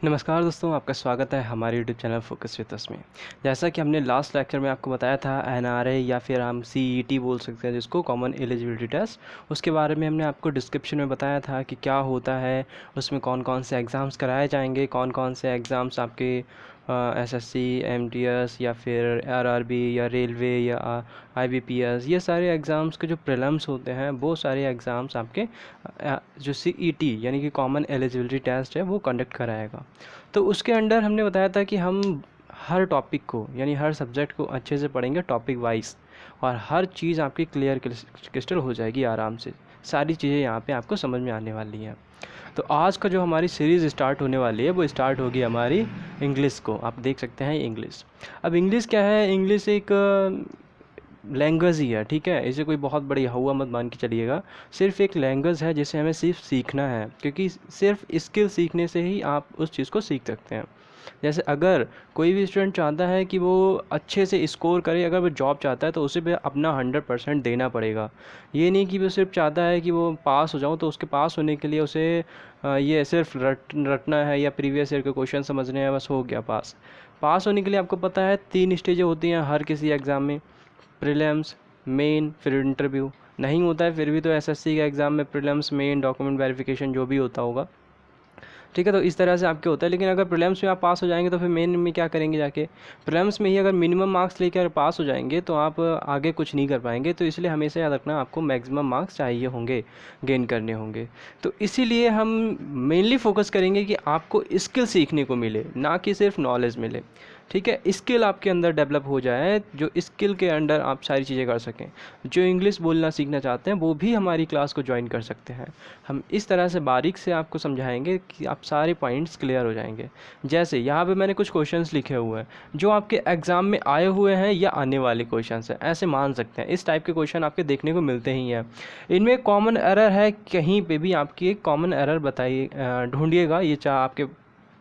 नमस्कार दोस्तों, आपका स्वागत है हमारे YouTube channel focus with us में। जैसा कि हमने लास्ट लेक्चर में आपको बताया था एनआरए या फिर हम सीईटी बोल सकते हैं जिसको कॉमन एलिजिबिलिटी टेस्ट, उसके बारे में हमने आपको डिस्क्रिप्शन में बताया था कि क्या होता है, उसमें कौन कौन से एग्ज़ाम्स कराए जाएंगे, कौन कौन से एग्ज़ाम्स आपके एसएससी, एमटीएस या फिर आरआरबी या रेलवे या आईबीपीएस, ये सारे एग्ज़ाम्स के जो प्रीलिम्स होते हैं वो सारे एग्ज़ाम्स आपके जो सीईटी यानी कि कॉमन एलिजिबिलिटी टेस्ट है वो कंडक्ट कराएगा। तो उसके अंडर हमने बताया था कि हम हर टॉपिक को यानी हर सब्जेक्ट को अच्छे से पढ़ेंगे टॉपिक वाइज, और हर चीज़ आपकी क्लियर क्रिस्टल हो जाएगी आराम से। सारी चीज़ें यहाँ पे आपको समझ में आने वाली हैं। तो आज का जो हमारी सीरीज़ स्टार्ट होने वाली है वो स्टार्ट होगी हमारी इंग्लिश को। आप देख सकते हैं इंग्लिश। अब इंग्लिश क्या है? इंग्लिश एक लैंग्वेज ही है, ठीक है। इसे कोई बहुत बड़ी हवा मत मान के चलिएगा। सिर्फ एक लैंग्वेज है जिसे हमें सिर्फ सीखना है, क्योंकि सिर्फ स्किल सीखने से ही आप उस चीज़ को सीख सकते हैं। जैसे अगर कोई भी स्टूडेंट चाहता है कि वो अच्छे से स्कोर करे, अगर वो जॉब चाहता है तो उसे भी अपना 100% देना पड़ेगा। ये नहीं कि वो सिर्फ चाहता है कि वो पास हो जाऊँ, तो उसके पास होने के लिए उसे ये सिर्फ रटना है या प्रीवियस ईयर के क्वेश्चन समझने हैं, बस हो गया पास। पास होने के लिए आपको पता है 3 स्टेजें होती हैं हर किसी एग्ज़ाम में: प्रीलिम्स, मेन, फिर इंटरव्यू। नहीं होता है फिर भी तो एसएससी के एग्ज़ाम में प्रीलिम्स, मेन, डॉक्यूमेंट वेरिफिकेशन जो भी होता होगा, ठीक है। तो इस तरह से आपके होता है। लेकिन अगर प्रीलिम्स में आप पास हो जाएंगे तो फिर मेन में क्या करेंगे जाके? प्रीलिम्स में ही अगर मिनिमम मार्क्स लेकर पास हो जाएंगे तो आप आगे कुछ नहीं कर पाएंगे। तो इसलिए हमेशा याद रखना, आपको मैक्सिमम मार्क्स चाहिए होंगे, गेन करने होंगे। तो इसीलिए हम मेनली फोकस करेंगे कि आपको स्किल सीखने को मिले, ना कि सिर्फ नॉलेज मिले, ठीक है। स्किल आपके अंदर डेवलप हो जाए, जो स्किल के अंडर आप सारी चीज़ें कर सकें। जो इंग्लिश बोलना सीखना चाहते हैं वो भी हमारी क्लास को ज्वाइन कर सकते हैं। हम इस तरह से बारीक से आपको समझाएंगे कि आप सारे पॉइंट्स क्लियर हो जाएंगे। जैसे यहाँ पे मैंने कुछ क्वेश्चंस लिखे हुए हैं जो आपके एग्ज़ाम में आए हुए हैं या आने वाले क्वेश्चंस हैं, ऐसे मान सकते हैं। इस टाइप के क्वेश्चन आपके देखने को मिलते ही हैं। इनमें कॉमन एरर है, कहीं पे भी आपकी एक कॉमन एरर बताइए, ढूंढिएगा। ये चाहे आपके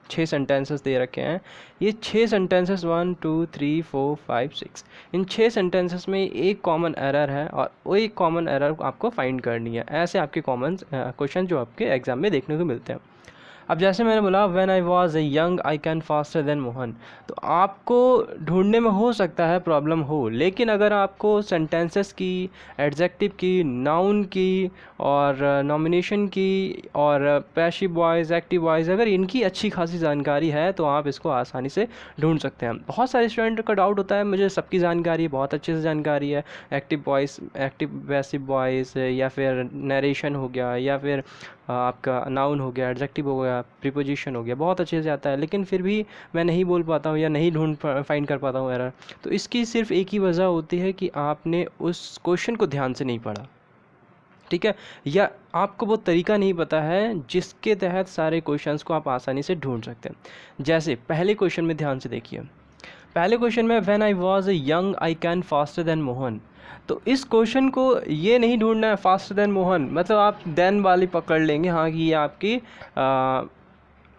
6 सेंटेंसेस दे रखे हैं, ये 6 सेंटेंसेस 1 2 3 4 5 6, इन 6 सेंटेंसेस में एक कॉमन एरर है और वो एक कॉमन एरर आपको फाइंड करनी है। ऐसे आपके कॉमन क्वेश्चन जो आपके एग्जाम में देखने को मिलते हैं। अब जैसे मैंने बोला, when I was a young I can faster than Mohan, तो आपको ढूंढने में हो सकता है प्रॉब्लम हो, लेकिन अगर आपको सेंटेंसेस की, एडजेक्टिव की, नाउन की और नॉमिनेशन की और पैसिव वॉइस, एक्टिव वॉइस, अगर इनकी अच्छी खासी जानकारी है तो आप इसको आसानी से ढूंढ सकते हैं। बहुत सारे स्टूडेंट का डाउट होता है, मुझे सबकी जानकारी है, बहुत अच्छे से जानकारी है, active voice, active passive voice, या फिर नरेशन हो गया, या फिर आपका नाउन हो गया, एडजेक्टिव हो गया, प्रीपोजिशन हो गया, बहुत अच्छे से आता है, लेकिन फिर भी मैं नहीं बोल पाता हूँ या नहीं फाइंड कर पाता हूँ एरर। तो इसकी सिर्फ एक ही वजह होती है कि आपने उस क्वेश्चन को ध्यान से नहीं पढ़ा, ठीक है, या आपको वो तरीका नहीं पता है जिसके तहत सारे क्वेश्चंस को आप आसानी से ढूंढ सकते हैं। जैसे पहले क्वेश्चन में ध्यान से देखिए। पहले क्वेश्चन में when I was young I can faster than Mohan, तो इस क्वेश्चन को ये नहीं ढूंढना है फास्टर देन मोहन, मतलब आप देन वाली पकड़ लेंगे, हाँ कि ये आपकी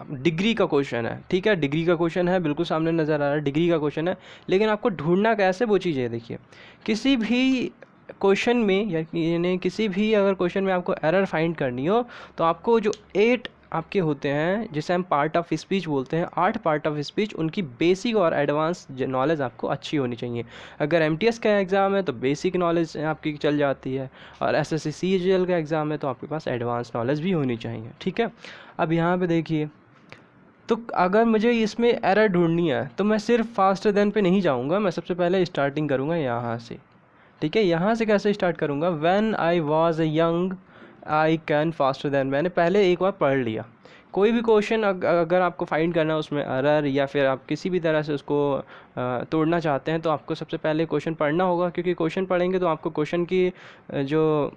डिग्री का क्वेश्चन है, ठीक है, डिग्री का क्वेश्चन है, बिल्कुल सामने नज़र आ रहा है, डिग्री का क्वेश्चन है। लेकिन आपको ढूंढना कैसे, वो चीज़ है। देखिए, किसी भी क्वेश्चन में यानी किसी भी अगर क्वेश्चन में आपको एरर फाइंड करनी हो तो आपको जो 8 आपके होते हैं, जिसे हम पार्ट ऑफ स्पीच बोलते हैं, 8 पार्ट ऑफ स्पीच, उनकी बेसिक और एडवांस नॉलेज आपको अच्छी होनी चाहिए। अगर एमटीएस का एग्ज़ाम है तो बेसिक नॉलेज आपकी चल जाती है, और एसएससी सीजीएल का एग्ज़ाम है तो आपके पास एडवांस नॉलेज भी होनी चाहिए, ठीक है। अब यहाँ पे देखिए, तो अगर मुझे इसमें एरर ढूंढनी है तो मैं सिर्फ फास्टर देन पे नहीं जाऊँगा, मैं सबसे पहले स्टार्टिंग करूँगा यहाँ से, ठीक है। यहाँ से कैसे स्टार्ट करूँगा? When I was a young I can faster then, मैंने पहले एक बार पढ़ लिया। कोई भी क्वेश्चन अगर आपको फाइंड करना है उसमें एरर, या फिर आप किसी भी तरह से उसको तोड़ना चाहते हैं, तो आपको सबसे पहले क्वेश्चन पढ़ना होगा, क्योंकि क्वेश्चन पढ़ेंगे तो आपको क्वेश्चन की जो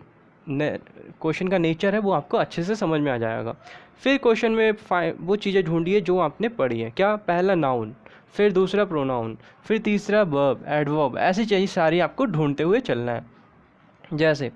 क्वेश्चन का नेचर है वो आपको अच्छे से समझ में आ जाएगा। फिर क्वेश्चन में वो चीज़ें ढूंढिए जो आपने पढ़ी है। क्या? पहला नाउन, फिर दूसरा प्रोनाउन, फिर तीसरा वर्ब, एडवर्ब, ऐसी चीज़ सारी आपको ढूंढते हुए चलना है। जैसे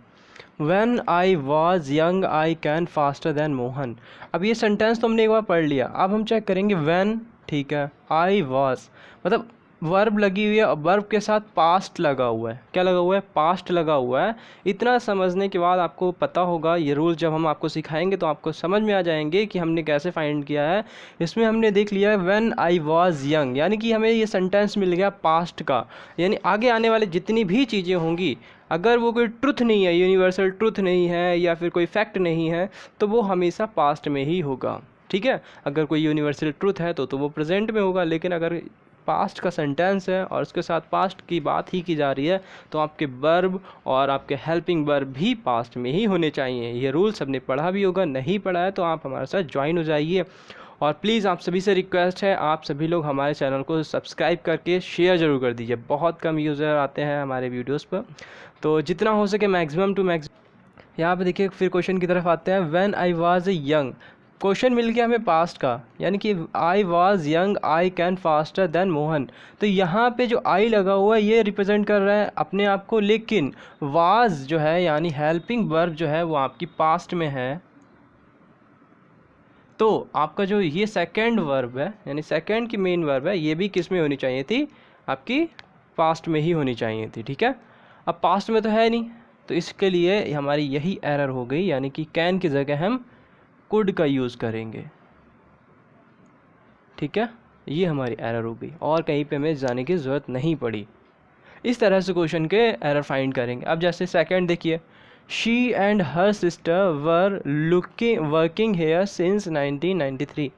when I was young I can faster than Mohan, अब ये सेंटेंस तो हमने एक बार पढ़ लिया, अब हम चेक करेंगे व्हेन, ठीक है, आई वाज, मतलब वर्ब लगी हुई है और वर्ब के साथ पास्ट लगा हुआ है। क्या लगा हुआ है? पास्ट लगा हुआ है। इतना समझने के बाद आपको पता होगा, ये रूल जब हम आपको सिखाएंगे तो आपको समझ में आ जाएंगे कि हमने कैसे फाइंड किया है। इसमें हमने देख लिया है व्हेन आई वाज यंग, यानी कि हमें ये सेंटेंस मिल गया पास्ट का, यानी आगे आने वाले जितनी भी चीज़ें होंगी अगर वो कोई ट्रुथ नहीं है, यूनिवर्सल ट्रुथ नहीं है या फिर कोई फैक्ट नहीं है, तो वो हमेशा पास्ट में ही होगा। ठीक है, अगर कोई यूनिवर्सल ट्रुथ है तो वो प्रेजेंट में होगा, लेकिन अगर पास्ट का सेंटेंस है और उसके साथ पास्ट की बात ही की जा रही है तो आपके वर्ब और आपके हेल्पिंग वर्ब भी पास्ट में ही होने चाहिए। ये रूल सबने पढ़ा भी होगा, नहीं पढ़ा है तो आप हमारे साथ ज्वाइन हो जाइए। और प्लीज़ आप सभी से रिक्वेस्ट है, आप सभी लोग हमारे चैनल को सब्सक्राइब करके शेयर ज़रूर कर दीजिए। बहुत कम यूज़र आते हैं हमारे वीडियोज़ पर, तो जितना हो सके मैक्सिमम टू मैक्सिमम। यहाँ पे देखिए फिर क्वेश्चन की तरफ आते हैं। When I was young, question मिल गया हमें पास्ट का, यानी कि I was young I can faster than Mohan. तो यहाँ पे जो आई लगा हुआ है ये रिप्रेजेंट कर रहा है अपने आप को, लेकिन वाज जो है यानी हेल्पिंग वर्ब जो है वो आपकी पास्ट में है। तो आपका जो ये सेकंड वर्ब है यानी सेकंड की मेन वर्ब है, ये भी किस में होनी चाहिए थी? आपकी पास्ट में ही होनी चाहिए थी। ठीक है, अब पास्ट में तो है नहीं, तो इसके लिए हमारी यही एरर हो गई, यानी कि कैन की जगह हम कुड का यूज़ करेंगे। ठीक है, ये हमारी एरर हो गई और कहीं पे हमें जाने की ज़रूरत नहीं पड़ी। इस तरह से क्वेश्चन के एरर फाइंड करेंगे। अब जैसे सेकंड देखिए, she and her sister were working here since 1993।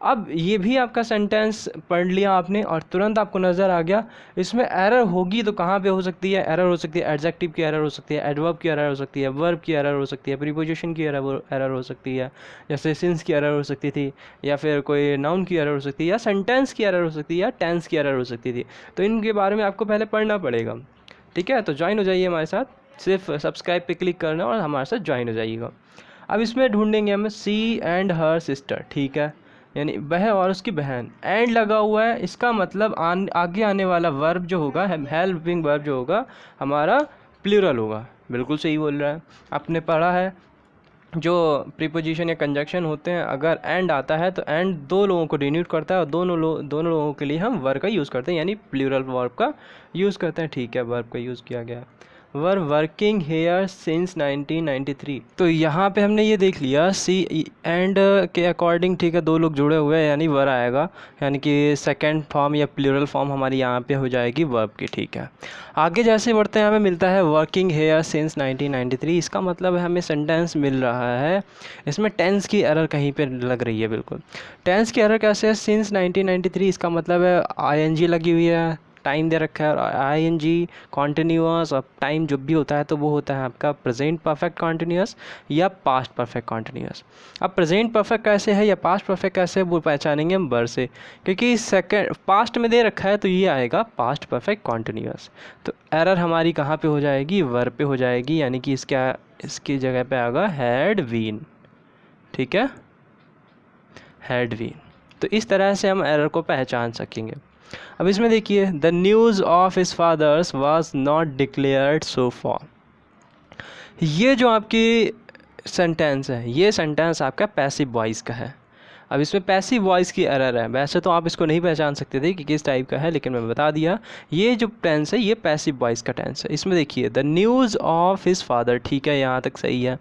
अब ये भी आपका सेंटेंस पढ़ लिया आपने और तुरंत आपको नज़र आ गया इसमें एरर होगी तो कहाँ पे हो सकती है? एरर हो सकती है एडजेक्टिव की एरर हो सकती है, एडवर्ब की एरर हो सकती है, वर्ब की एरर हो सकती है, प्रीपोजिशन की एरर हो सकती है, जैसे सिंस की एरर हो सकती थी, या फिर कोई नाउन की एरर हो सकती है, या सेंटेंस की एरर हो सकती है, या टेंस की एरर हो सकती थी। तो इनके बारे में आपको पहले पढ़ना पड़ेगा। ठीक है, तो ज्वाइन हो जाइए हमारे साथ, सिर्फ सब्सक्राइब पे क्लिक करना और हमारे साथ ज्वाइन हो जाइएगा। अब इसमें ढूंढेंगे हम सी एंड हर सिस्टर। ठीक है, यानी वह और उसकी बहन, एंड लगा हुआ है, इसका मतलब आगे आने वाला वर्ब जो होगा, हेल्पिंग वर्ब जो होगा हमारा प्लूरल होगा। बिल्कुल सही बोल रहा है, आपने पढ़ा है जो प्रीपोजिशन या कंजक्शन होते हैं अगर एंड आता है तो एंड दो लोगों को डिनोट करता है और दोनों लोगों के लिए हम वर्ब का यूज़ करते हैं, यानी प्लूरल वर्ब का यूज़ करते हैं। ठीक है, वर्ब का यूज़ किया गया, वर वर्किंग हेयर सिंस 1993। तो यहाँ पे हमने ये देख लिया सी एंड के अकॉर्डिंग। ठीक है, दो लोग जुड़े हुए हैं यानी वर आएगा, यानी कि सेकंड फॉर्म या प्लूरल फॉर्म हमारी यहाँ पे हो जाएगी वर्ब की। ठीक है, आगे जैसे बढ़ते हैं हमें मिलता है वर्किंग हेयर सिंस 1993। इसका मतलब है हमें सेंटेंस मिल रहा है, इसमें टेंस की एरर कहीं पे लग रही है। बिल्कुल, टेंस की एरर कैसे है? सिंस 1993 इसका मतलब है आईएनजी लगी हुई है, टाइम दे रखा है, और आईएनजी कॉन्टिन्यूअस और टाइम जो भी होता है तो वो होता है आपका प्रेजेंट परफेक्ट कॉन्टिन्यूअस या पास्ट परफेक्ट कॉन्टिन्यूअस। अब प्रेजेंट परफेक्ट कैसे है या पास्ट परफेक्ट कैसे है वो पहचानेंगे हम वर से, क्योंकि सेकंड पास्ट में दे रखा है तो ये आएगा पास्ट परफेक्ट कॉन्टिन्यूअस। तो एरर हमारी कहाँ पे हो जाएगी? वर पे हो जाएगी, यानी कि इसकी जगह पे आएगा हैड बीन। ठीक है, हैड बीन। तो इस तरह से हम एरर को पहचान सकेंगे। अब इसमें देखिए, the news of his father's was not declared so for. ये जो आपकी सेंटेंस है, ये सेंटेंस आपका पैसिव वॉइस का है। अब इसमें पैसिव वॉइस की एरर है, वैसे तो आप इसको नहीं पहचान सकते थे कि किस टाइप का है, लेकिन मैं बता दिया ये जो टेंस है ये पैसिव वॉइस का टेंस है। इसमें देखिए the news of his father. ठीक है, यहाँ तक सही है।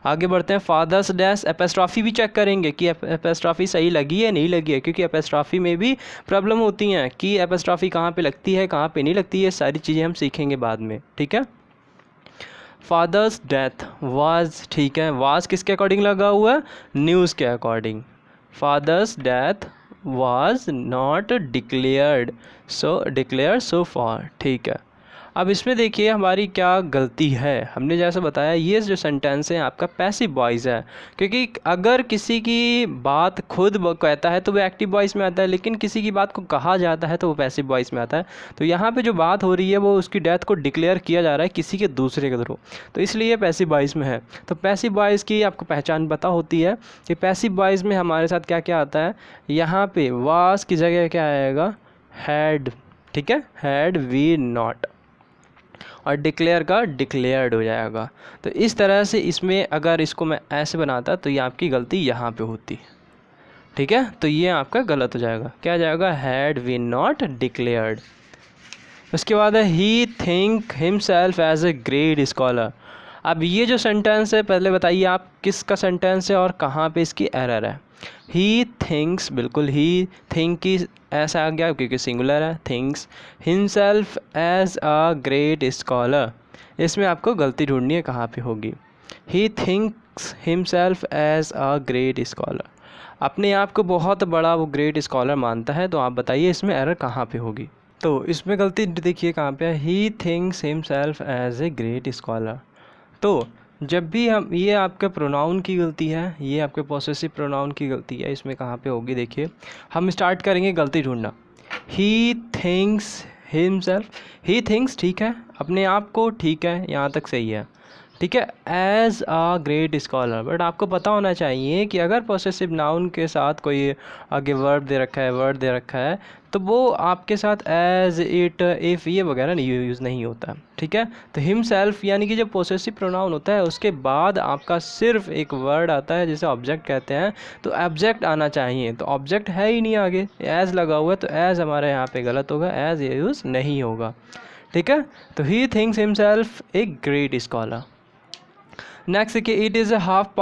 आगे बढ़ते हैं, फादर्स डैश एपेस्ट्रॉफी भी चेक करेंगे कि एपेस्ट्रॉफी सही लगी है नहीं लगी है, क्योंकि एपेस्ट्रॉफी में भी प्रॉब्लम होती हैं कि एपेस्ट्रॉफी कहाँ पर लगती है कहाँ पर नहीं लगती है, सारी चीज़ें हम सीखेंगे बाद में। ठीक है, फादर्स डेथ वाज। ठीक है, वाज किसके अकॉर्डिंग लगा हुआ है? न्यूज़ के according. Father's death was not declared so for. ठीक है, अब इसमें देखिए हमारी क्या गलती है। हमने जैसे बताया ये जो सेंटेंस है आपका पैसिव वॉइस है, क्योंकि अगर किसी की बात खुद वो कहता है तो वो एक्टिव वॉइस में आता है, लेकिन किसी की बात को कहा जाता है तो वो पैसिव वॉइस में आता है। तो यहाँ पे जो बात हो रही है वो उसकी डेथ को डिक्लेयर किया जा रहा है किसी के दूसरे के थ्रू, तो इसलिए पैसिव वॉइस में है। तो पैसिव वॉइस की आपको पहचान पता होती है कि पैसिव वॉइस में हमारे साथ क्या क्या आता है। यहाँ पे वाज की जगह क्या आएगा? हैड। ठीक है, हैड वी नॉट, और डिक्लेयर का डिक्लेयर्ड हो जाएगा। तो इस तरह से इसमें अगर इसको मैं ऐसे बनाता तो ये आपकी गलती यहाँ पे होती। ठीक है, तो ये आपका गलत हो जाएगा। क्या जाएगा? Had we not declared. उसके बाद है he think himself as a great scholar. अब ये जो सेंटेंस है, पहले बताइए आप किसका सेंटेंस है और कहाँ पे इसकी एरर है। ही थिंक्स, बिल्कुल ही थिंक की ऐसा आ गया क्योंकि सिंगुलर है, thinks himself as a great scholar. इसमें आपको गलती ढूंढनी है कहाँ पे होगी। He thinks himself as a great scholar, अपने आप को बहुत बड़ा वो ग्रेट स्कॉलर मानता है, तो आप बताइए इसमें एरर कहाँ पे होगी। तो इसमें गलती देखिए कहाँ पे है, he thinks himself as a great scholar. तो जब भी हम, ये आपके प्रोनाउन की गलती है, ये आपके पॉसेसिव प्रोनाउन की गलती है, इसमें कहाँ पे होगी देखिए। हम स्टार्ट करेंगे गलती ढूंढना। ही थिंक्स हिमसेल्फ, ही थिंक्स ठीक है, अपने आप को, ठीक है, यहाँ तक सही है, ठीक है, as a great scholar. But आपको पता होना चाहिए कि अगर पोसेसिव नाउन के साथ कोई आगे वर्ब दे रखा है, वर्ड दे रखा है, तो वो आपके साथ एज, इट, इफ़ ये वगैरह नहीं यूज़ नहीं होता, ठीक है। तो हिमसेल्फ यानी कि जब पोसेसिव प्रोनाउन होता है उसके बाद आपका सिर्फ एक वर्ड आता है जिसे ऑब्जेक्ट कहते हैं, तो ऑब्जेक्ट आना चाहिए, तो ऑब्जेक्ट है ही नहीं आगे, एज लगा हुआ है, तो एज हमारे यहाँ पे गलत होगा, एज ये यूज़ नहीं होगा, ठीक है। तो he thinks himself a great scholar. Next देखिए, it is half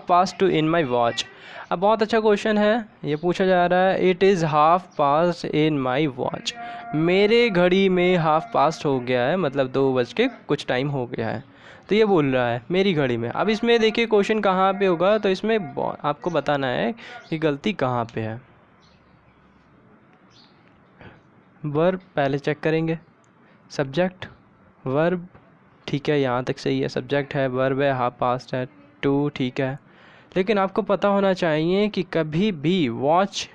past two in my watch. अब बहुत अच्छा क्वेश्चन है, ये पूछा जा रहा है, it is half past in my watch, मेरे घड़ी में हाफ पास्ट हो गया है, मतलब 2 बज के कुछ टाइम हो गया है, तो ये बोल रहा है मेरी घड़ी में। अब इसमें देखिए क्वेश्चन कहाँ पे होगा, तो इसमें आपको बताना है कि गलती कहाँ पे है। वर्ब पहले चेक करेंगे, सब्जेक्ट, वर्ब, ठीक है, यहाँ तक सही है, सब्जेक्ट है, वर्ब है, हाफ पास्ट है, टू, ठीक है। लेकिन आपको पता होना चाहिए कि कभी भी वॉच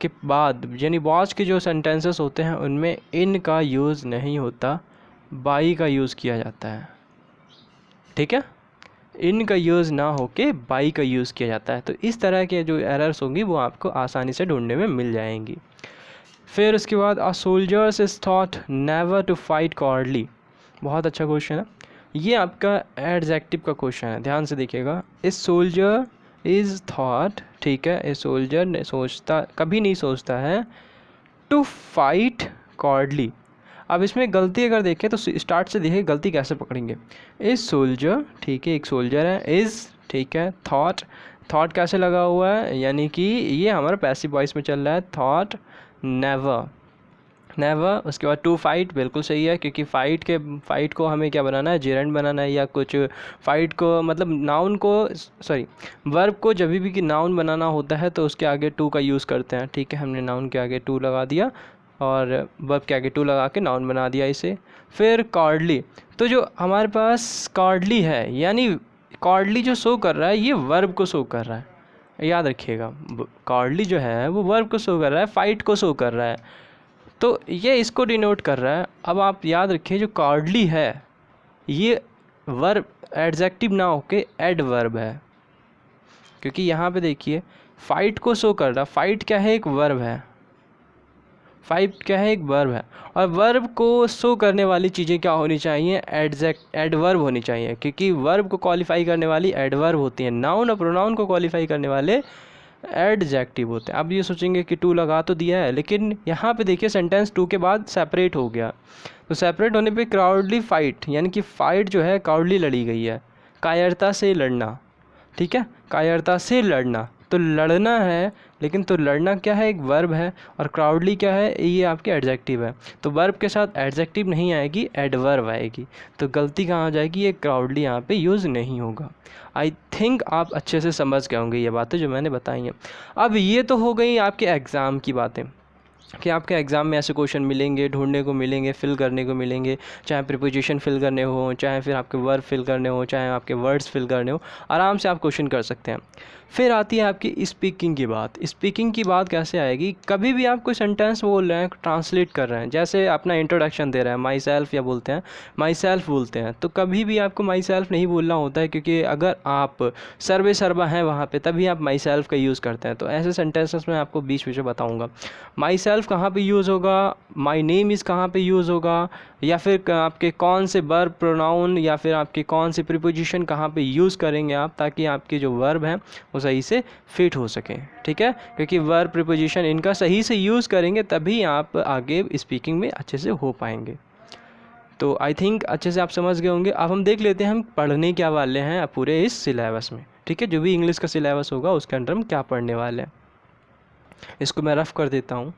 के बाद, यानी वॉच के जो सेंटेंसेस होते हैं उनमें इन का यूज़ नहीं होता, बाई का यूज़ किया जाता है, ठीक है। इन का यूज़ ना होके बाई का यूज़ किया जाता है। तो इस तरह के जो एरर्स होंगी वो आपको आसानी से ढूंढने में मिल जाएंगी। फिर उसके बाद, a soldiers is thought never to fight cowardly. बहुत अच्छा क्वेश्चन है, ये आपका एडजेक्टिव का क्वेश्चन है, ध्यान से देखिएगा। इस सोल्जर इज़ थॉट, ठीक है, ए सोल्जर ने सोचता, कभी नहीं सोचता है, टू फाइट कॉर्डली। अब इसमें गलती अगर देखें तो स्टार्ट से देखिए गलती कैसे पकड़ेंगे। इज सोल्जर, ठीक है, एक सोल्जर है, इज़, ठीक है, थॉट, थॉट कैसे लगा हुआ है, यानी कि ये हमारा पैसिव वॉइस में चल रहा है, थॉट नेवर, नेवर। उसके बाद टू फाइट, बिल्कुल सही है, क्योंकि फाइट को हमें क्या बनाना है, जेरेंड बनाना है, या कुछ फाइट को मतलब नाउन को, सॉरी, वर्ब को जब भी कि नाउन बनाना होता है तो उसके आगे टू का यूज़ करते हैं, ठीक है। हमने नाउन के आगे टू लगा दिया और वर्ब के आगे टू लगा के नाउन बना दिया इसे। फिर कॉर्डली, तो जो हमारे पास कॉर्डली है, यानी कॉर्डली जो शो कर रहा है ये वर्ब को शो कर रहा है, याद रखिएगा, कॉर्डली जो है वो वर्ब को शो कर रहा है, फाइट को शो कर रहा है, तो ये इसको डिनोट कर रहा है। अब आप याद रखिए जो कॉर्डली है ये वर्ब, एडजेक्टिव ना होके एडवर्ब है, क्योंकि यहाँ पे देखिए फाइट को शो कर रहा, फाइट क्या है, एक वर्ब है, फाइट क्या है, एक वर्ब है, और वर्ब को शो करने वाली चीज़ें क्या होनी चाहिए, एडवर्ब होनी चाहिए, क्योंकि वर्ब को क्वालिफाई करने वाली एडवर्ब होती है, नाउन और प्रोनाउन को क्वालिफाई करने वाले एडजेक्टिव होते हैं। अब ये सोचेंगे कि टू लगा तो दिया है, लेकिन यहाँ पे देखिए सेंटेंस टू के बाद सेपरेट हो गया, तो सेपरेट होने पे क्राउडली फाइट, यानी कि फाइट जो है क्राउडली लड़ी गई है, कायरता से लड़ना, ठीक है, कायरता से लड़ना, तो लड़ना है, लेकिन तो लड़ना क्या है, एक वर्ब है, और क्राउडली क्या है, ये आपके एडजेक्टिव है, तो वर्ब के साथ एडजेक्टिव नहीं आएगी, एडवर्ब आएगी, तो गलती कहाँ आ जाएगी, ये क्राउडली यहाँ पे यूज़ नहीं होगा। आई थिंक आप अच्छे से समझ गए होंगे ये बातें जो मैंने बताई हैं। अब ये तो हो गई आपके एग्ज़ाम की बातें, कि आपके एग्ज़ाम में ऐसे क्वेश्चन मिलेंगे, ढूंढने को मिलेंगे, फिल करने को मिलेंगे, चाहे प्रीपोजिशन फिल करने हो, चाहे फिर आपके वर्ब फिल करने हो, चाहे आपके वर्ड्स फिल करने हो, आराम से आप क्वेश्चन कर सकते हैं। फिर आती है आपकी स्पीकिंग की बात। स्पीकिंग की बात कैसे आएगी, कभी भी आप कोई सेंटेंस बोल रहे हैं, ट्रांसलेट कर रहे हैं, जैसे अपना इंट्रोडक्शन दे रहे हैं, माई सेल्फ या बोलते हैं, माई सेल्फ बोलते हैं, तो कभी भी आपको माई सेल्फ नहीं बोलना होता है, क्योंकि अगर आप सर्वे सर्वा हैं वहाँ पे तभी आप माई सेल्फ का यूज़ करते हैं। तो ऐसे सेंटेंसेस में आपको बीच बीच में बताऊँगा। माई सेल्फ कहाँ पे यूज़ होगा, माई नेम इज़ कहाँ पे यूज़ होगा, या फिर आपके कौन से वर्ब प्रोनाउन या फिर आपके कौन से प्रीपोजिशन कहाँ पे यूज़ करेंगे आप, ताकि आपकी जो वर्ब है वो सही से फिट हो सकें, ठीक है, क्योंकि वर्ब प्रीपोजिशन इनका सही से यूज़ करेंगे तभी आप आगे स्पीकिंग में अच्छे से हो पाएंगे। तो आई थिंक अच्छे से आप समझ गए होंगे। अब हम देख लेते हैं हम पढ़ने क्या वाले हैं पूरे इस सिलेबस में, ठीक है, जो भी इंग्लिश का सिलेबस होगा उसके अंदर हम क्या पढ़ने वाले हैं। इसको मैं रफ़ कर देता हूँ।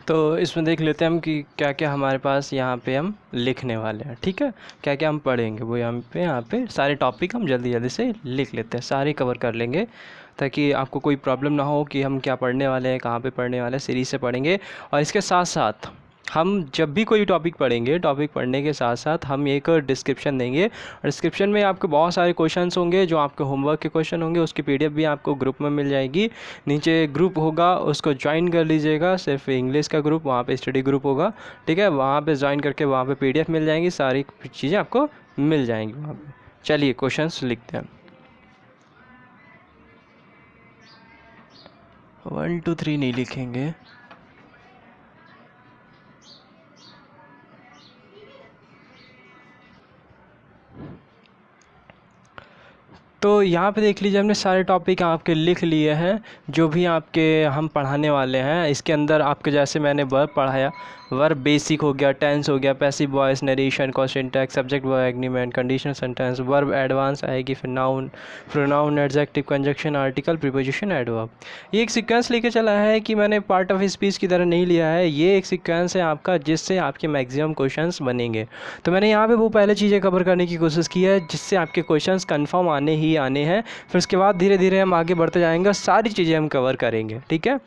तो इसमें देख लेते हैं हम कि क्या क्या हमारे पास यहाँ पे हम लिखने वाले हैं, ठीक है, क्या क्या हम पढ़ेंगे वो यहाँ पे सारे टॉपिक हम जल्दी जल्दी से लिख लेते हैं, सारे कवर कर लेंगे ताकि आपको कोई प्रॉब्लम ना हो कि हम क्या पढ़ने वाले हैं, कहाँ पे पढ़ने वाले हैं, सीरीज से पढ़ेंगे। और इसके साथ साथ हम जब भी कोई टॉपिक पढ़ेंगे, टॉपिक पढ़ने के साथ साथ हम एक डिस्क्रिप्शन देंगे और डिस्क्रिप्शन में आपके बहुत सारे क्वेश्चंस होंगे जो आपके होमवर्क के क्वेश्चन होंगे, उसकी पीडीएफ भी आपको ग्रुप में मिल जाएगी। नीचे ग्रुप होगा, उसको ज्वाइन कर लीजिएगा, सिर्फ इंग्लिश का ग्रुप, वहाँ पे स्टडी ग्रुप होगा, ठीक है, वहाँ पे ज्वाइन करके वहाँ पे पीडीएफ मिल जाएंगी, सारी चीज़ें आपको मिल जाएंगी वहाँ पे। चलिए क्वेश्चंस लिखते हैं। 1 2 3 नहीं लिखेंगे। तो यहाँ पे देख लीजिए हमने सारे टॉपिक आपके लिख लिए हैं जो भी आपके हम पढ़ाने वाले हैं। इसके अंदर आपके जैसे मैंने वर्ब पढ़ाया, वर्ब बेसिक हो गया, टेंस हो गया, passive voice, narration, question tag, subject verb agreement, conditional sentence, verb advance आएगी, फिर noun, pronoun, adjective, conjunction, article, preposition, adverb. ये एक सीक्वेंस लेके चला है कि मैंने पार्ट ऑफ स्पीच की तरह नहीं लिया है, ये एक सीक्वेंस है आपका जिससे आपके मैक्सिमम क्वेश्चंस बनेंगे। तो मैंने यहाँ पे वो पहले चीज़ें कवर करने की कोशिश की है जिससे आपके क्वेश्चंस कंफर्म आने ही आने हैं, फिर उसके बाद धीरे धीरे हम आगे बढ़ते जाएंगे, सारी चीज़ें हम कवर करेंगे, ठीक है।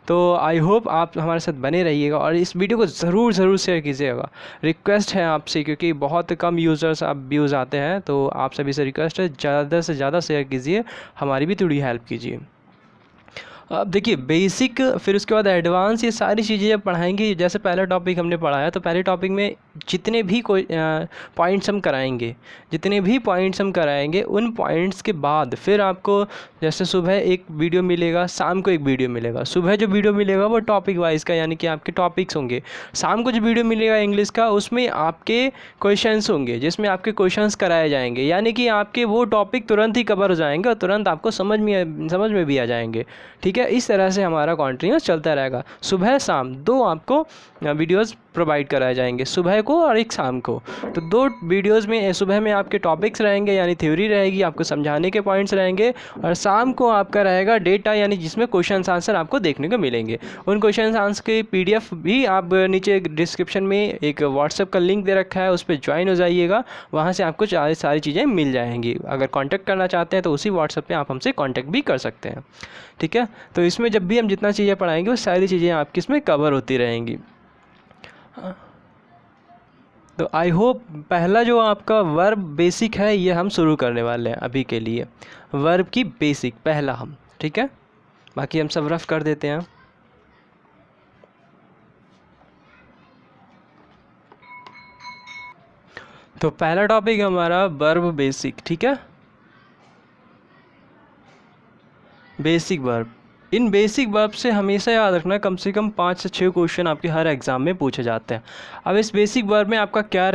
तो आई होप आप हमारे साथ बने रहिएगा और इस वीडियो को ज़रूर शेयर कीजिएगा, रिक्वेस्ट है आपसे, क्योंकि बहुत कम यूज़र्स अब व्यूज़ आते हैं। तो आप सभी से रिक्वेस्ट है ज़्यादा से ज़्यादा शेयर कीजिए, हमारी भी थोड़ी हेल्प कीजिए। अब देखिए बेसिक, फिर उसके बाद एडवांस, ये सारी चीज़ें जब पढ़ाएंगे, जैसे पहला टॉपिक हमने पढ़ाया तो पहले टॉपिक में जितने भी कोई पॉइंट्स हम कराएंगे, जितने भी पॉइंट्स हम कराएंगे उन पॉइंट्स के बाद फिर आपको जैसे सुबह एक वीडियो मिलेगा, शाम को एक वीडियो मिलेगा। सुबह जो वीडियो मिलेगा वो टॉपिक वाइज का, यानी कि आपके टॉपिक्स होंगे। शाम को जो वीडियो मिलेगा इंग्लिश का, उसमें आपके क्वेश्चंस होंगे जिसमें आपके क्वेश्चंस कराए जाएंगे, यानी कि आपके वो टॉपिक तुरंत ही कवर हो जाएंगे और तुरंत आपको समझ में भी आ जाएंगे, ठीक है। इस तरह से हमारा कॉन्टिन्यूस चलता रहेगा। सुबह शाम दो आपको वीडियोस प्रोवाइड कराए जाएंगे, सुबह को और एक शाम को। तो दो वीडियोस में सुबह में आपके टॉपिक्स रहेंगे यानी थ्योरी रहेगी, आपको समझाने के पॉइंट्स रहेंगे, और शाम को आपका रहेगा डेटा, यानी जिसमें क्वेश्चन आंसर आपको देखने को मिलेंगे। उन क्वेश्चन आंसर की पीडीएफ भी आप नीचे डिस्क्रिप्शन में एक व्हाट्सएप का लिंक दे रखा है, उस पर ज्वाइन हो जाइएगा, वहाँ से आपको सारी चीज़ें मिल जाएंगी। अगर कॉन्टैक्ट करना चाहते हैं तो उसी व्हाट्सएप पर आप हमसे कॉन्टैक्ट भी कर सकते हैं, ठीक है। तो इसमें जब भी हम जितना चीज़ें पढ़ाएंगे वो सारी चीज़ें आपकी इसमें कवर होती रहेंगी। तो आई होप पहला जो आपका वर्ब बेसिक है ये हम शुरू करने वाले हैं अभी के लिए, वर्ब की बेसिक पहला हम, ठीक है, बाकी हम सब रफ कर देते हैं। तो पहला टॉपिक हमारा वर्ब बेसिक, ठीक है, बेसिक वर्ब। इन बेसिक वर्ब से हमेशा याद रखना कम से कम 5 से 6 क्वेश्चन आपके हर एग्ज़ाम में पूछे जाते हैं। अब इस बेसिक वर्ब में आपका क्या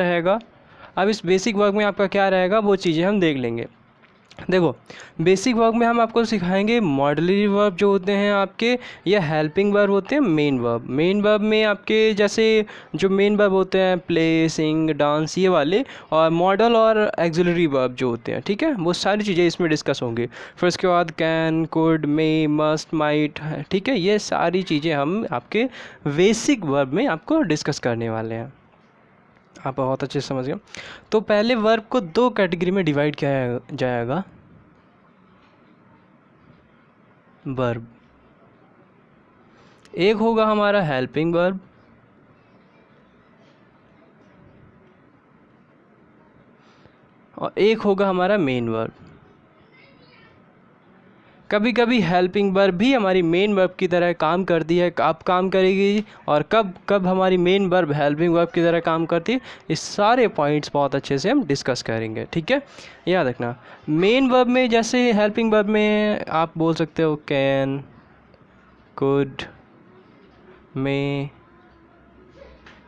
रहेगा, वो चीज़ें हम देख लेंगे। देखो बेसिक वर्ब में हम आपको सिखाएंगे मॉडलरी वर्ब जो होते हैं आपके, या हेल्पिंग वर्ब होते हैं मेन वर्ब। मेन वर्ब में आपके जैसे जो मेन वर्ब होते हैं प्ले, सिंग, डांस, ये वाले, और मॉडल और एक्सिलरी वर्ब जो होते हैं, ठीक है, वो सारी चीज़ें इसमें डिस्कस होंगी। फिर उसके बाद can, could, may, must, might, ठीक है, ये सारी चीज़ें हम आपके बेसिक वर्ब में आपको डिस्कस करने वाले हैं। आप बहुत अच्छे से समझ गए। तो पहले वर्ब को 2 कैटेगरी में डिवाइड किया जाएगा। वर्ब एक होगा हमारा हेल्पिंग वर्ब, और एक होगा हमारा मेन वर्ब। कभी कभी हेल्पिंग वर्ब भी हमारी मेन वर्ब की तरह काम करती है, कब काम करेगी और कब हमारी मेन वर्ब हेल्पिंग वर्ब की तरह काम करती है, इस सारे पॉइंट्स बहुत अच्छे से हम डिस्कस करेंगे, ठीक है। याद रखना मेन वर्ब में, जैसे हेल्पिंग वर्ब में आप बोल सकते हो कैन, कुड, मे,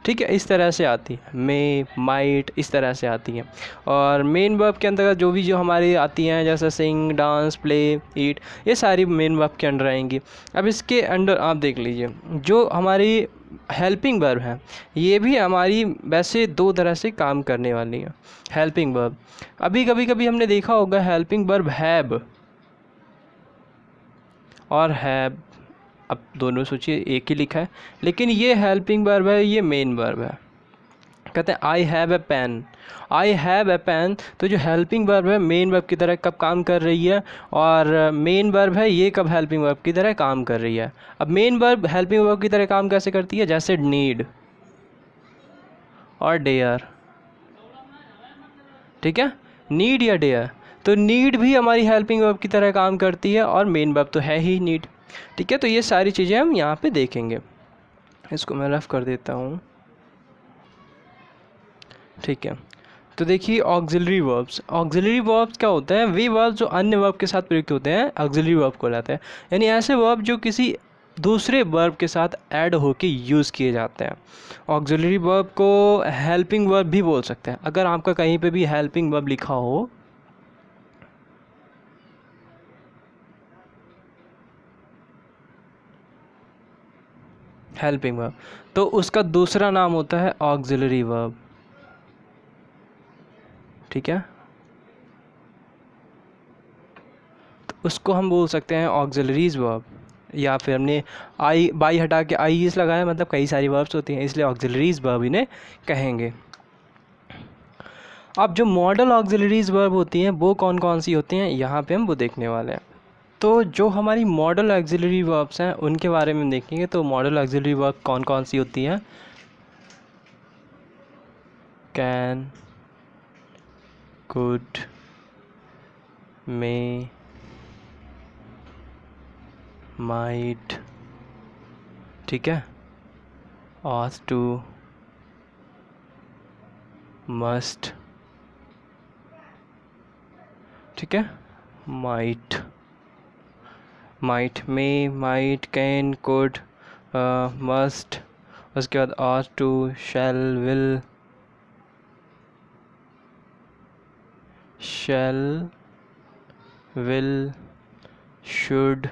ठीक है, इस तरह से आती है, मे, माइट, इस तरह से आती हैं। और मेन वर्ब के अंतर्गत जो हमारी आती हैं जैसे सिंग, डांस, प्ले, ईट, ये सारी मेन वर्ब के अंडर आएंगी। अब इसके अंडर आप देख लीजिए जो हमारी हेल्पिंग वर्ब है, ये भी हमारी वैसे दो तरह से काम करने वाली है। हेल्पिंग वर्ब, अभी कभी कभी हमने देखा होगा हेल्पिंग वर्ब हैव और हैव, अब दोनों सोचिए एक ही लिखा है, लेकिन ये हेल्पिंग वर्ब है, ये मेन वर्ब है। कहते हैं I have a pen, I have a pen, तो जो हेल्पिंग वर्ब है मेन वर्ब की तरह कब काम कर रही है, और मेन वर्ब है ये कब हेल्पिंग वर्ब की तरह काम कर रही है। अब मेन वर्ब हेल्पिंग वर्ब की तरह काम कैसे करती है, जैसे नीड और डेयर, ठीक है, नीड या डेयर, तो नीड भी हमारी हेल्पिंग वर्ब की तरह काम करती है और मेन वर्ब तो है ही नीड। ठीक है, तो ये सारी चीज़ें हम यहाँ पे देखेंगे। इसको मैं रफ कर देता हूँ। ठीक है, तो देखिए ऑक्सिलरी वर्ब्स, ऑक्सिलरी वर्ब्स क्या होता है, वे वर्ब जो अन्य वर्ब के साथ प्रयुक्त होते हैं ऑक्सिलरी वर्ब कहलाते हैं। यानी ऐसे वर्ब जो किसी दूसरे वर्ब के साथ ऐड होके यूज़ किए जाते हैं। ऑक्सिलरी वर्ब को हेल्पिंग वर्ब भी बोल सकते हैं। अगर आपका कहीं पे भी हेल्पिंग वर्ब लिखा हो, हेल्पिंग वर्ब, तो उसका दूसरा नाम होता है ऑक्सिलरी वर्ब। ठीक है, तो उसको हम बोल सकते हैं ऑक्सिलरीज वर्ब, या फिर हमने आई बाई हटा के आई इस लगाया, मतलब कई सारी वर्ब्स होती हैं इसलिए ऑक्सिलरीज वर्ब इन्हें कहेंगे। अब जो मॉडल ऑक्सिलरीज वर्ब होती हैं वो कौन कौन सी होती हैं, यहाँ पे हम वो देखने वाले हैं। तो जो हमारी मॉडल ऑक्सिलरी वर्ब्स हैं उनके बारे में देखेंगे। तो मॉडल ऑक्सिलरी वर्ब कौन कौन सी होती हैं, कैन, कुड, मे, माइट, ठीक है, ought to, must, ठीक है, might, might, may, might, can, could, must, उसके बाद ought to, shall, will, should,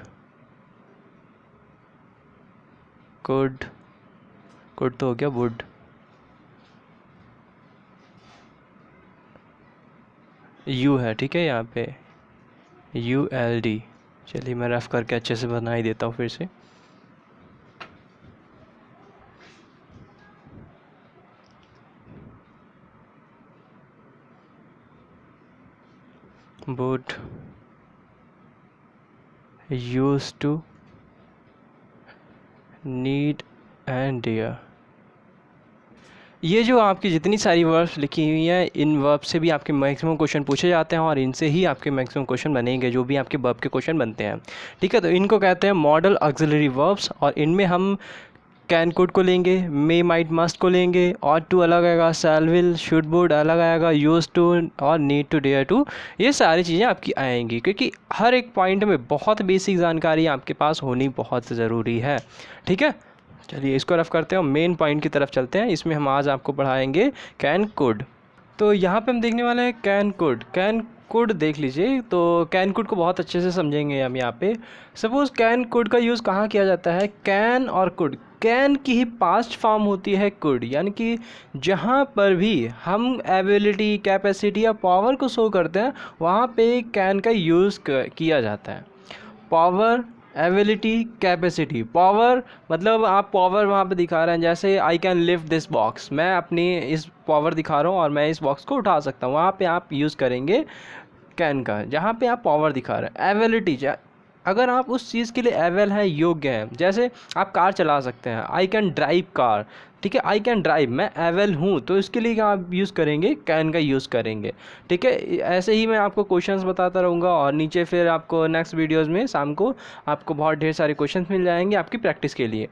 could तो हो गया, would, यू है, ठीक है, यहाँ पे ULD। चलिए मैं रफ करके अच्छे से बना ही देता हूँ फिर से। would, used to, need and dare। ये जो आपकी जितनी सारी वर्ब्स लिखी हुई हैं, इन वर्ब से भी आपके मैक्सिमम क्वेश्चन पूछे जाते हैं और इनसे ही आपके मैक्सिमम क्वेश्चन बनेंगे, जो भी आपके वर्ब के क्वेश्चन बनते हैं। ठीक है, तो इनको कहते हैं मॉडल ऑक्सिलरी वर्ब्स, और इनमें हम कैन, कुड को लेंगे, मे, माइट, मस्ट को लेंगे, ought to अलग आएगा, shall, will, should, would अलग आएगा, used to और need to, dare to, ये सारी चीज़ें आपकी आएंगी, क्योंकि हर एक पॉइंट में बहुत बेसिक जानकारी आपके पास होनी बहुत ज़रूरी है। ठीक है, चलिए इसको रफ करते हैं और मेन पॉइंट की तरफ चलते हैं। इसमें हम आज आपको पढ़ाएंगे कैन, कुड। तो यहाँ पे हम देखने वाले हैं कैन, कुड। कैन, कुड देख लीजिए, तो कैन, कुड को बहुत अच्छे से समझेंगे हम यहाँ पे। सपोज़ कैन, कुड का यूज़ कहाँ किया जाता है, कैन और कुड, कैन की ही पास्ट फॉर्म होती है कुड, यानी कि जहाँ पर भी हम एबिलिटी, कैपेसिटी या पावर को शो करते हैं वहाँ पे कैन का यूज़ किया जाता है। Power, ability, capacity. पावर मतलब आप पावर वहाँ पे दिखा रहे हैं, जैसे I can lift this box, मैं अपनी इस पावर दिखा रहा हूँ और मैं इस बॉक्स को उठा सकता हूँ, वहाँ पे आप यूज़ करेंगे कैन का, जहाँ पे आप पावर दिखा रहे हैं। एबिलिटी, अगर आप उस चीज़ के लिए एवेल हैं, योग्य हैं, जैसे आप कार चला सकते हैं, आई कैन ड्राइव कार, ठीक है, आई कैन ड्राइव, मैं एवेल हूँ, तो इसके लिए क्या आप यूज़ करेंगे, कैन का यूज़ करेंगे। ठीक है, ऐसे ही मैं आपको क्वेश्चंस बताता रहूँगा और नीचे फिर आपको नेक्स्ट वीडियोज़ में शाम को आपको बहुत ढेर सारे क्वेश्चंस मिल जाएंगे आपकी प्रैक्टिस के लिए।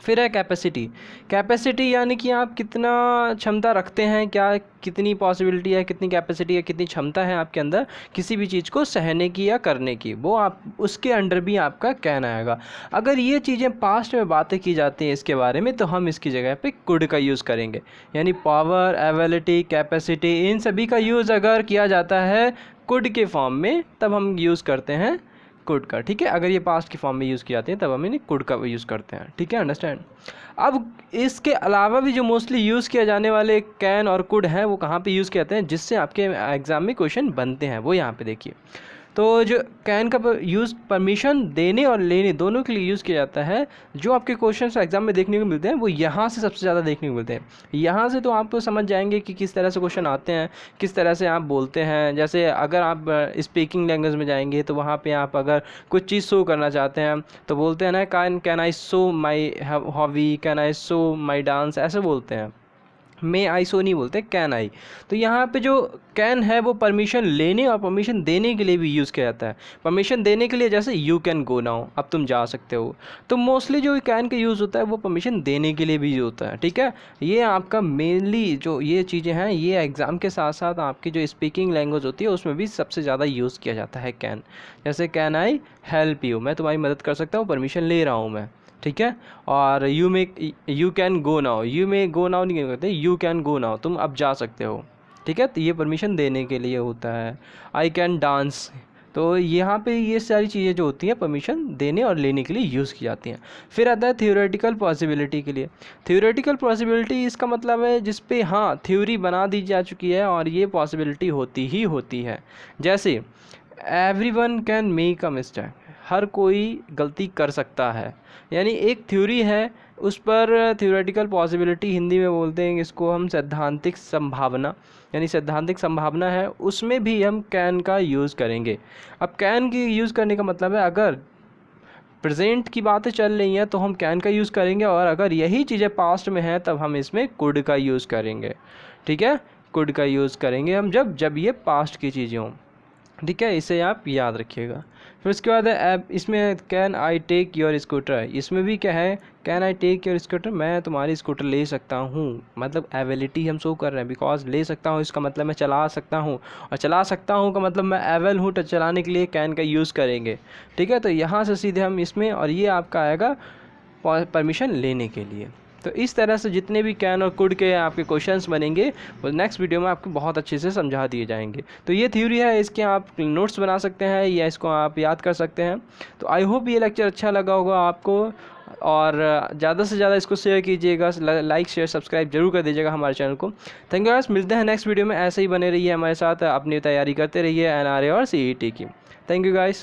फिर है कैपेसिटी। कैपेसिटी यानी कि आप कितना क्षमता रखते हैं, क्या कितनी पॉसिबिलिटी है, कितनी कैपेसिटी है, कितनी क्षमता है आपके अंदर किसी भी चीज़ को सहने की या करने की, वो आप उसके अंडर भी आपका कैन आएगा। अगर ये चीज़ें पास्ट में बातें की जाती हैं इसके बारे में, तो हम इसकी जगह पे कुड का यूज़ करेंगे। यानी पावर, एबिलिटी, कैपेसिटी, इन सभी का यूज़ अगर किया जाता है कुड के फॉर्म में, तब हम यूज़ करते हैं कुड का। ठीक है, अगर ये पास्ट की फॉर्म में यूज़ की जाती है तब हम इन्हें कुड का यूज़ करते हैं। ठीक है, अंडरस्टैंड। अब इसके अलावा भी जो मोस्टली यूज़ किए जाने वाले कैन और कुड हैं, वो कहाँ पे यूज़ किए जाते हैं जिससे आपके एग्ज़ाम में क्वेश्चन बनते हैं, वो यहाँ पे देखिए। तो जो कैन का यूज़ परमिशन देने और लेने दोनों के लिए यूज़ किया जाता है। जो आपके क्वेश्चन एग्जाम में देखने को मिलते हैं वो यहाँ से सबसे ज़्यादा देखने को मिलते हैं। यहाँ से तो आप समझ जाएंगे कि किस तरह से क्वेश्चन आते हैं, किस तरह से आप बोलते हैं। जैसे अगर आप स्पीकिंग लैंग्वेज में जाएंगे तो वहाँ पे आप अगर कुछ चीज़ शो करना चाहते हैं तो बोलते हैं ना, can I show my hobby, can I show my dance, ऐसे बोलते हैं। मे आई सो नहीं बोलते, कैन आई। तो यहाँ पे जो कैन है वो परमिशन लेने और परमिशन देने के लिए भी यूज़ किया जाता है। परमिशन देने के लिए जैसे यू कैन गो नाउ, अब तुम जा सकते हो। तो मोस्टली जो कैन का यूज़ होता है वो परमिशन देने के लिए भी होता है। ठीक है, ये आपका मेनली जो ये चीज़ें हैं ये एग्ज़ाम के साथ साथ आपकी जो स्पीकिंग लैंग्वेज होती है उसमें भी सबसे ज़्यादा यूज़ किया जाता है कैन। जैसे कैन आई हेल्प यू, मैं तुम्हारी मदद कर सकता हूँ, परमिशन ले रहा हूँ मैं। ठीक है, और you can go now, you may go now नहीं कहते, यू कैन गो नाउ, तुम अब जा सकते हो। ठीक है, तो ये परमिशन देने के लिए होता है। आई कैन डांस, तो यहाँ पे ये सारी चीज़ें जो होती हैं परमिशन देने और लेने के लिए यूज़ की जाती हैं। फिर आता है थ्योरेटिकल पॉसिबिलिटी के लिए। थ्योरेटिकल पॉसिबिलिटी इसका मतलब है जिस पे हाँ थ्योरी बना दी जा चुकी है और ये पॉसिबिलिटी होती ही होती है। जैसे everyone can make a mistake, हर कोई गलती कर सकता है। यानी एक थ्योरी है, उस पर थ्योरेटिकल पॉसिबिलिटी हिंदी में बोलते हैं इसको हम सैद्धांतिक संभावना, यानी सैद्धांतिक संभावना है, उसमें भी हम कैन का यूज़ करेंगे। अब कैन की यूज़ करने का मतलब है अगर प्रेजेंट की बातें चल रही हैं तो हम कैन का यूज़ करेंगे, और अगर यही चीज़ें पास्ट में हैं तब हम इसमें कुड का यूज़ करेंगे। ठीक है, कुड का यूज़ करेंगे हम जब ये पास्ट की चीज़ें हों। ठीक है, इसे आप याद रखिएगा। फिर उसके बाद है इसमें can I take your scooter, इसमें भी क्या है, can I take your scooter, मैं तुम्हारी स्कूटर ले सकता हूँ। मतलब एबिलिटी हम शो कर रहे हैं, बिकॉज ले सकता हूँ इसका मतलब मैं चला सकता हूँ, और चला सकता हूँ का मतलब मैं एबल हूँ, तो चलाने के लिए कैन का यूज़ करेंगे। ठीक है, तो यहाँ से सीधे हम इसमें, और ये आपका आएगा परमिशन लेने के लिए। तो इस तरह से जितने भी कैन और कुड के आपके क्वेश्चंस बनेंगे वो नेक्स्ट वीडियो में आपको बहुत अच्छे से समझा दिए जाएंगे। तो ये थ्योरी है, इसके आप नोट्स बना सकते हैं या इसको आप याद कर सकते हैं। तो आई होप ये लेक्चर अच्छा लगा होगा आपको, और ज़्यादा से ज़्यादा इसको शेयर कीजिएगा, लाइक शेयर सब्सक्राइब जरूर कर दीजिएगा हमारे चैनल को। थैंक यू गाइस, मिलते हैं नेक्स्ट वीडियो में। ऐसे ही बने रहिए हमारे साथ, अपनी तैयारी करते रहिए NRA और CET की। Thank you guys.